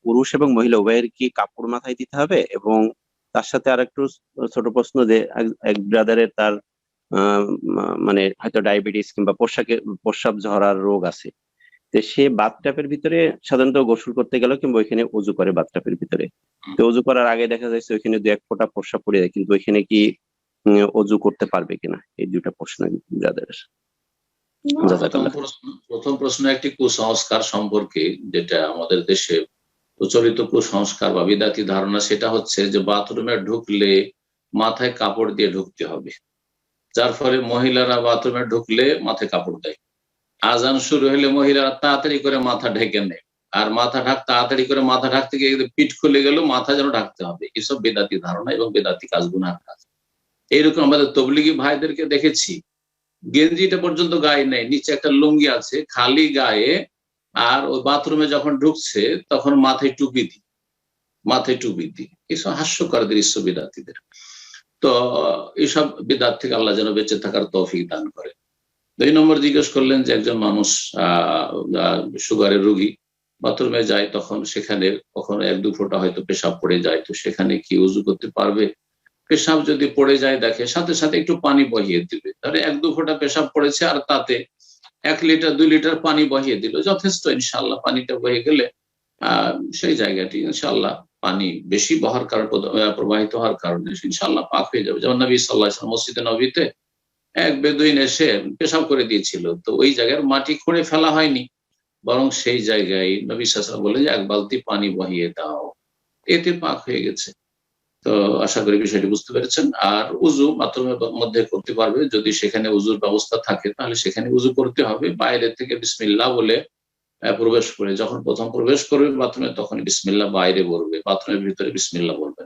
পুরুষ এবং মহিলা উভয়ের কি কাপড় মাথায় দিতে হবে? এবং তার সাথে আর একটু ছোট প্রশ্ন, যে এক ব্রাদারের তার মানে হয়তো ডায়াবেটিস কিংবা প্রস্রাব ঝরার রোগ আছে, তো সে বাথটাবের ভিতরে সাধারণত গোসল করতে গেল কিংবা ওইখানে অজু করে বাথটাবের ভিতরে, তো অজু করার আগে দেখা যাচ্ছে ওইখানে দু এক ফোঁটা প্রস্রাব পড়ে যায়, কিন্তু ওইখানে কি অজু করতে পারবে কিনা? এই দুটা প্রশ্ন ব্রাদারের। প্রথম প্রশ্ন একটি কুসংস্কার সম্পর্কে, যেটা আমাদের দেশে প্রচলিত কুসংস্কার বা বিদাতি ধারণা, সেটা হচ্ছে যে বাথরুমে ঢুকলে মাথায় কাপড় দিয়ে ঢুকতে হবে, যার ফলে মহিলারা বাথরুমে ঢুকলে মাথায় কাপড় দেয়। আজান শুরু হলে মহিলারা তাড়াতাড়ি করে মাথা ঢেকে নেয়, আর তাড়াতাড়ি করে মাথা ঢাকতে গিয়ে পিঠ খুলে গেল, মাথা যেন ঢাকতে হবে। এসব বেদাতি ধারণা এবং বেদাতি কাজ, গুনার কাজ। এইরকম আমাদের তবলিগি ভাইদেরকে দেখেছি, গেঞ্জিটা পর্যন্ত গায়ে নেই, নিচে একটা লুঙ্গি আছে খালি গায়ে, আর ওই বাথরুমে যখন ঢুকছে তখন মাথায় টুপি দি। এসব হাস্যকর দৃশ্য বিদাতিদের। তো এইসব বিদাত থেকে আল্লাহ যেন বেঁচে থাকার তৌফিক দান করে। 2 নম্বর জিজ্ঞেস করলেন যে একজন মানুষ সুগারের রোগী বাথরুমে যায়, তখন সেখানে কখনো 1-2 ফোঁটা হয়তো পেশাব পড়ে যায়, তো সেখানে কি উযু করতে পারবে? পেশাব যদি পড়ে যায় দেখে, সাথে সাথে একটু পানি বহিয়ে দিবে। ধরে 1-2 ফোঁটা পেশাব পড়েছে আর তাতে 1 লিটার 2 লিটার পানি বহিয়ে দিল, যথেষ্ট ইনশাআল্লাহ। পানিটা বয়ে গেলে সেই জায়গাটি ইনশাআল্লাহ পানি বেশি প্রবাহিত হওয়ার কারণে ইনশাআল্লাহ পাক হয়ে যাবে। যেমন নবী সাল্লাল্লাহু আলাইহি ওয়াসাল্লাম মসজিদে নববীতে এক বেদুইন এসে পেশাব করে দিয়েছিল, তো ওই জায়গার মাটি খুঁড়ে ফেলা হয়নি, বরং সেই জায়গায় নবী সাল্লাল্লাহু আলাইহি ওয়াসাল্লাম বললেন যে 1 বালতি পানি বহিয়ে দাও, এতে পাক হয়ে গেছে। তো আশা করি বিষয়টি বুঝতে পেরেছেন। আর উযু বাথরুমের মধ্যে করতে পারবে, যদি সেখানে উযুর ব্যবস্থা থাকে তাহলে সেখানে উযু করতে হবে। বাইরে থেকে বিসমিল্লাহ বলে প্রবেশ করে, যখন প্রথম প্রবেশ করবে বাথরুমে তখন বিসমিল্লাহ বাইরে বলবে, বাথরুমের ভিতরে বিসমিল্লাহ বলবে।